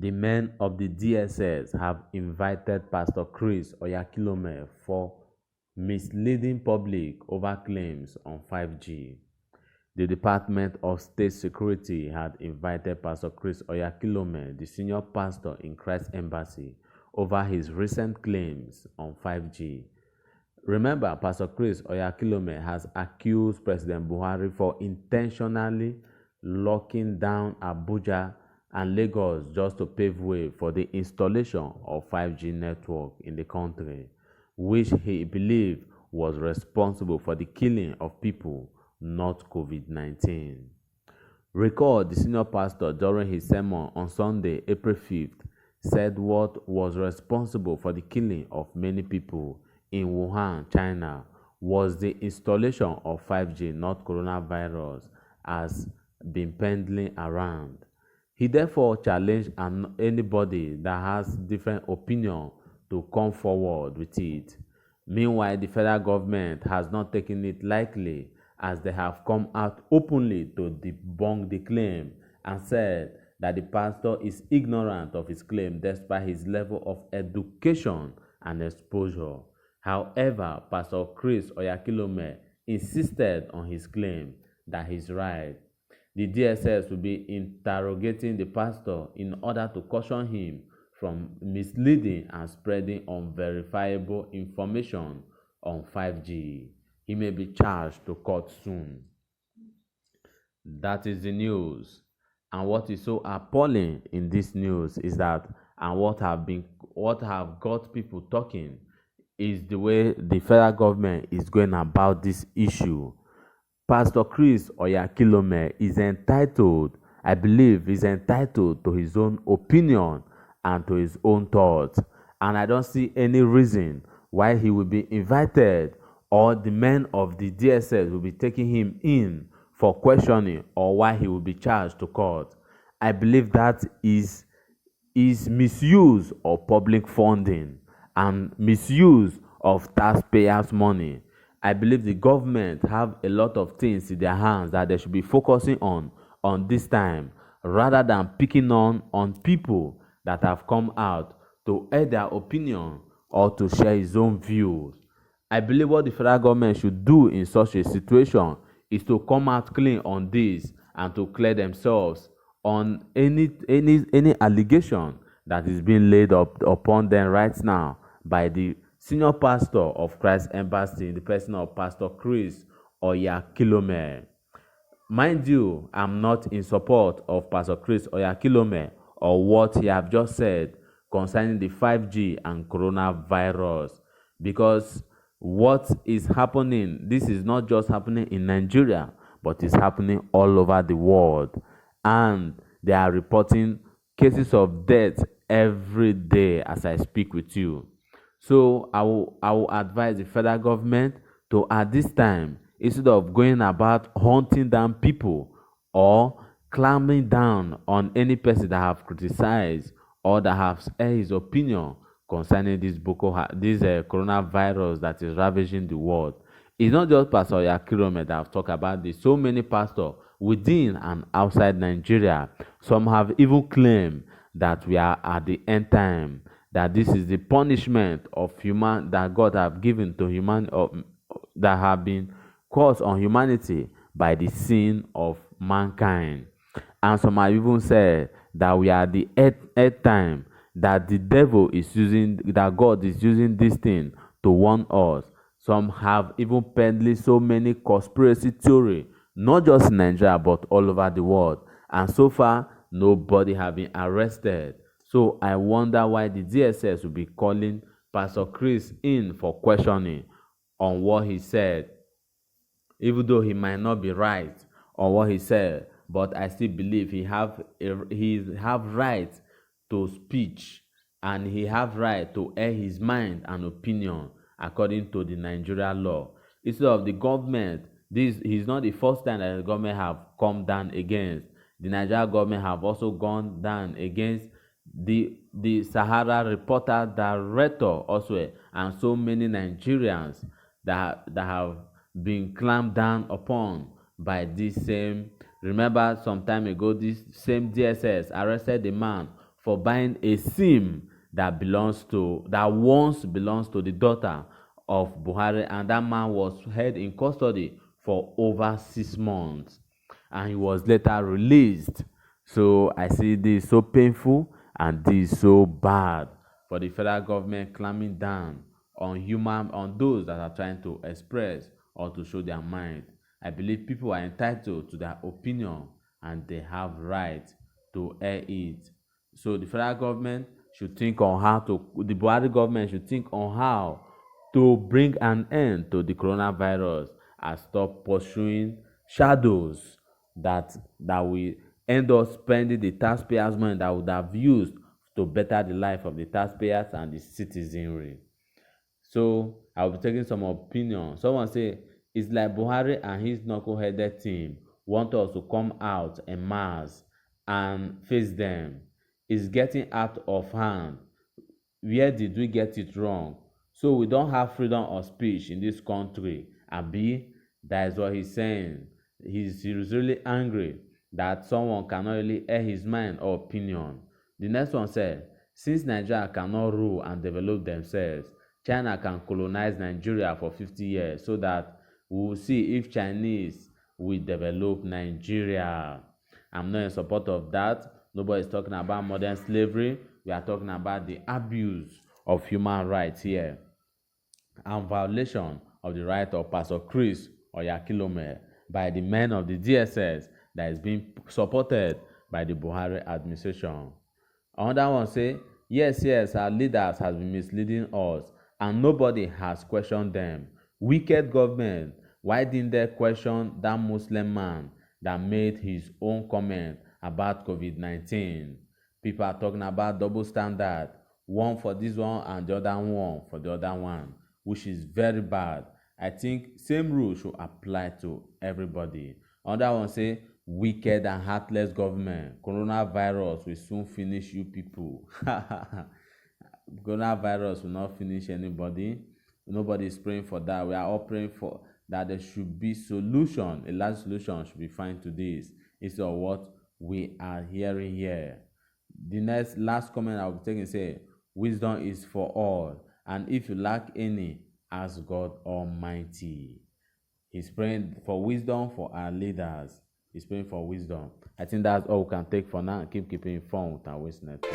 The men of the DSS have invited Pastor Chris Oyakhilome for misleading public over claims on 5G. The Department of State Security had invited Pastor Chris Oyakhilome, the senior pastor in Christ Embassy, over his recent claims on 5G. Remember, Pastor Chris Oyakhilome has accused President Buhari for intentionally locking down Abuja and Lagos just to pave way for the installation of 5G network in the country, which he believed was responsible for the killing of people, not COVID-19. Recall the senior pastor during his sermon on Sunday, April 5th, said what was responsible for the killing of many people in Wuhan, China, was the installation of 5G, not coronavirus, as been pending around. He therefore challenged anybody that has different opinion to come forward with it. Meanwhile, the federal government has not taken it lightly, as they have come out openly to debunk the claim and said that the pastor is ignorant of his claim despite his level of education and exposure. However, Pastor Chris Oyakhilome insisted on his claim that he's right. The DSS will be interrogating the pastor in order to caution him from misleading and spreading unverifiable information on 5G. He may be charged to court soon. That is the news. And what is so appalling in this news is that, and what have got people talking, is the way the federal government is going about this issue. Pastor Chris Oyakhilome is entitled, I believe, is entitled to his own opinion and to his own thoughts. And I don't see any reason why he will be invited or the men of the DSS will be taking him in for questioning or why he will be charged to court. I believe that is misuse of public funding and misuse of taxpayers' money. I believe the government have a lot of things in their hands that they should be focusing on this time, rather than picking on people that have come out to air their opinion or to share his own views. I believe what the federal government should do in such a situation is to come out clean on this and to clear themselves on any allegation that is being laid upon them right now by the senior pastor of Christ Embassy in the person of Pastor Chris Oyakhilome. Mind you, I'm not in support of Pastor Chris Oyakhilome or what he have just said concerning the 5G and coronavirus, because what is happening, this is not just happening in Nigeria, but it's happening all over the world. And they are reporting cases of death every day as I speak with you. So I will advise the federal government to, at this time, instead of going about hunting down people or clamping down on any person that have criticized or that has aired his opinion concerning this coronavirus that is ravaging the world. It's not just Pastor Oyakhilome that have talked about this. So many pastors within and outside Nigeria, some have even claimed that we are at the end time, that this is the punishment of human that God have given to human, that have been caused on humanity by the sin of mankind. And some have even said that we are at the eighth time, that the devil is using, that God is using this thing to warn us. Some have even peddled so many conspiracy theories, not just in Nigeria, but all over the world. And so far, nobody have been arrested. So I wonder why the DSS will be calling Pastor Chris in for questioning on what he said, even though he might not be right on what he said. But I still believe he have right to speech, and he have right to air his mind and opinion according to the Nigerian law. Instead of the government, this is not the first time that the government have come down against. The Nigerian government have also gone down against the Sahara Reporter Director also, and so many Nigerians that have been clamped down upon by this same. Remember, some time ago, this same DSS arrested a man for buying a sim that once belongs to the daughter of Buhari, and that man was held in custody for over 6 months, and he was later released. So I see this so painful and this so bad for the federal government clamping down on those that are trying to express or to show their mind. I believe people are entitled to their opinion and they have right to air it. So the federal government should think on how to the Buhari government should think on how to bring an end to the coronavirus and stop pursuing shadows that will end up spending the taxpayers' money that would have used to better the life of the taxpayers and the citizenry. So I'll be taking some opinion. Someone say it's like Buhari and his knuckle-headed team want us to come out en masse and face them. It's getting out of hand. Where did we get it wrong? So we don't have freedom of speech in this country. Abi, that is what he's saying. He's really angry that someone cannot really air his mind or opinion. The next one said, since Nigeria cannot rule and develop themselves, China can colonize Nigeria for 50 years so that we will see if Chinese will develop Nigeria. I'm not in support of that. Nobody is talking about modern slavery. We are talking about the abuse of human rights here and violation of the right of Pastor Chris Oyakhilome by the men of the DSS that is being supported by the Buhari administration. Another one say, yes, our leaders has been misleading us and nobody has questioned them. Wicked government, why didn't they question that Muslim man that made his own comment about COVID-19? People are talking about double standard, one for this one and the other one for the other one, which is very bad. I think same rule should apply to everybody. Another one say, wicked and heartless government. Coronavirus will soon finish you people. Coronavirus will not finish anybody. Nobody is praying for that. We are all praying for that there should be solution. A large solution should be found to this. Instead of what we are hearing here. The last comment I will be taking say, wisdom is for all, and if you lack any, ask God Almighty. He's praying for wisdom for our leaders. He's praying for wisdom. I think that's all we can take for now. Keep keeping informed with our Waste Network.